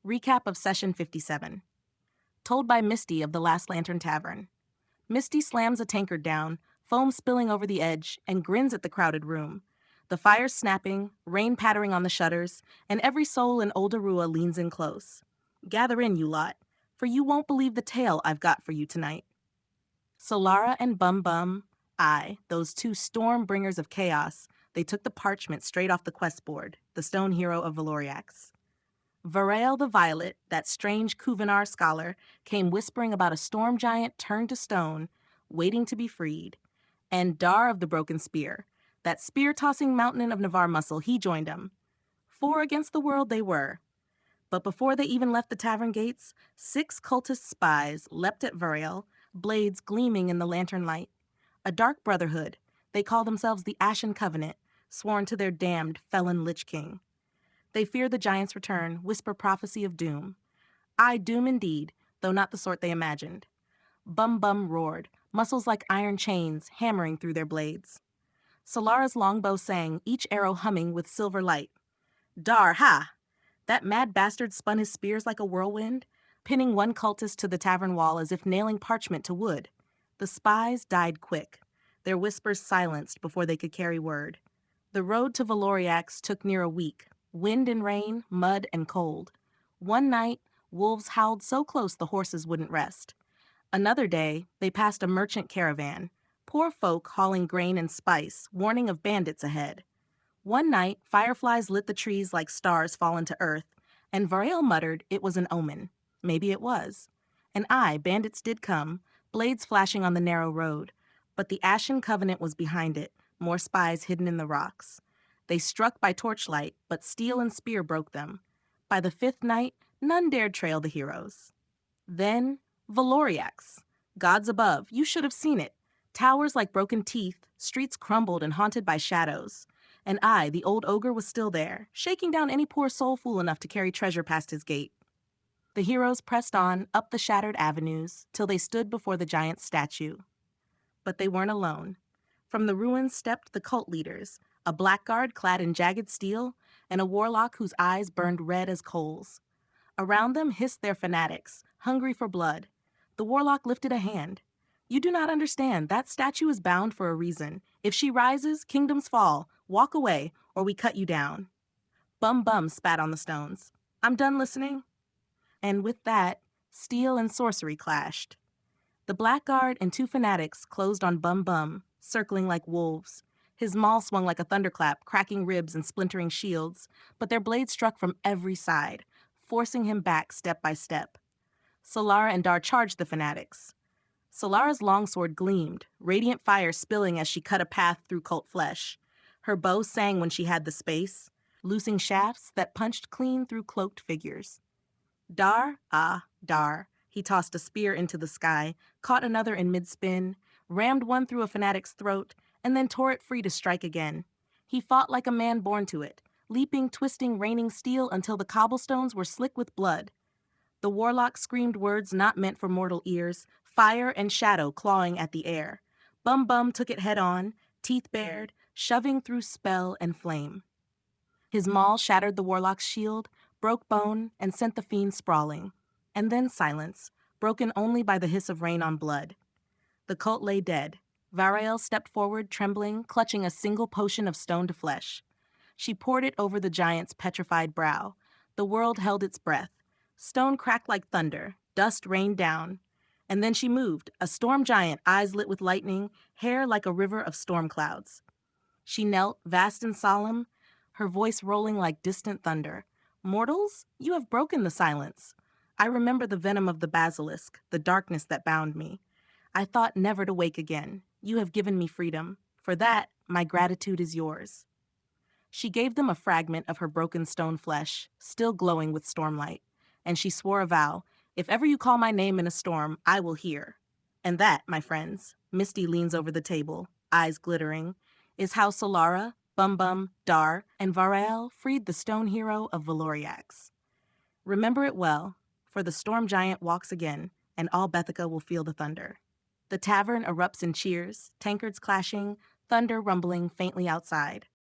Recap of Session 57. Told by Misty of the Last Lantern Tavern. Misty slams a tankard down, foam spilling over the edge, and grins at the crowded room. The fire's snapping, rain pattering on the shutters, and every soul in Old Arua leans in close. Gather in, you lot, for you won't believe the tale I've got for you tonight. Solara and Bum Bum, those two storm bringers of chaos, they took the parchment straight off the quest board, the stone hero of Valoriax. Varael the Violet, that strange Kuvanar scholar, came whispering about a storm giant turned to stone, waiting to be freed. And Dar of the Broken Spear, that spear-tossing mountain of Navarre muscle, he joined them. 4 against the world they were. But before they even left the tavern gates, 6 cultist spies leapt at Varael, blades gleaming in the lantern light. A dark brotherhood, they call themselves the Ashen Covenant, sworn to their damned felon Lich King. They fear the giant's return, whisper prophecy of doom. Doom indeed, though not the sort they imagined. Bum Bum roared, muscles like iron chains hammering through their blades. Solara's longbow sang, each arrow humming with silver light. Dar, ha! That mad bastard spun his spears like a whirlwind, pinning one cultist to the tavern wall as if nailing parchment to wood. The spies died quick, their whispers silenced before they could carry word. The road to Valoriax took near a week. Wind and rain, mud and cold. One night, wolves howled so close the horses wouldn't rest. Another day, they passed a merchant caravan, poor folk hauling grain and spice, warning of bandits ahead. One night, fireflies lit the trees like stars fallen to earth, and Varael muttered it was an omen. Maybe it was. And bandits did come, blades flashing on the narrow road, but the Ashen Covenant was behind it, more spies hidden in the rocks. They struck by torchlight, but steel and spear broke them. By the 5th night, none dared trail the heroes. Then, Valoriax. Gods above, you should have seen it. Towers like broken teeth, streets crumbled and haunted by shadows. And the old ogre, was still there, shaking down any poor soul fool enough to carry treasure past his gate. The heroes pressed on, up the shattered avenues, till they stood before the giant's statue. But they weren't alone. From the ruins stepped the cult leaders, a blackguard clad in jagged steel, and a warlock whose eyes burned red as coals. Around them hissed their fanatics, hungry for blood. The warlock lifted a hand. You do not understand. That statue is bound for a reason. If she rises, kingdoms fall. Walk away, or we cut you down. Bum Bum spat on the stones. I'm done listening. And with that, steel and sorcery clashed. The blackguard and 2 fanatics closed on Bum Bum, circling like wolves. His maul swung like a thunderclap, cracking ribs and splintering shields, but their blades struck from every side, forcing him back step by step. Solara and Dar charged the fanatics. Solara's longsword gleamed, radiant fire spilling as she cut a path through cult flesh. Her bow sang when she had the space, loosing shafts that punched clean through cloaked figures. Dar, he tossed a spear into the sky, caught another in mid-spin, rammed one through a fanatic's throat, and then tore it free to strike again. He fought like a man born to it, leaping, twisting, raining steel until the cobblestones were slick with blood. The warlock screamed words not meant for mortal ears, fire and shadow clawing at the air. Bum Bum took it head on, teeth bared, shoving through spell and flame. His maul shattered the warlock's shield, broke bone, and sent the fiend sprawling. And then silence, broken only by the hiss of rain on blood. The cult lay dead. Varael stepped forward, trembling, clutching a single potion of stone to flesh. She poured it over the giant's petrified brow. The world held its breath. Stone cracked like thunder, dust rained down. And then she moved, a storm giant, eyes lit with lightning, hair like a river of storm clouds. She knelt, vast and solemn, her voice rolling like distant thunder. Mortals, you have broken the silence. I remember the venom of the basilisk, the darkness that bound me. I thought never to wake again. You have given me freedom. For that, my gratitude is yours. She gave them a fragment of her broken stone flesh, still glowing with stormlight, and she swore a vow, if ever you call my name in a storm, I will hear. And that, my friends, Misty leans over the table, eyes glittering, is how Solara, Bum Bum, Dar, and Varael freed the stone hero of Valoriax. Remember it well, for the storm giant walks again, and all Bethica will feel the thunder. The tavern erupts in cheers, tankards clashing, thunder rumbling faintly outside.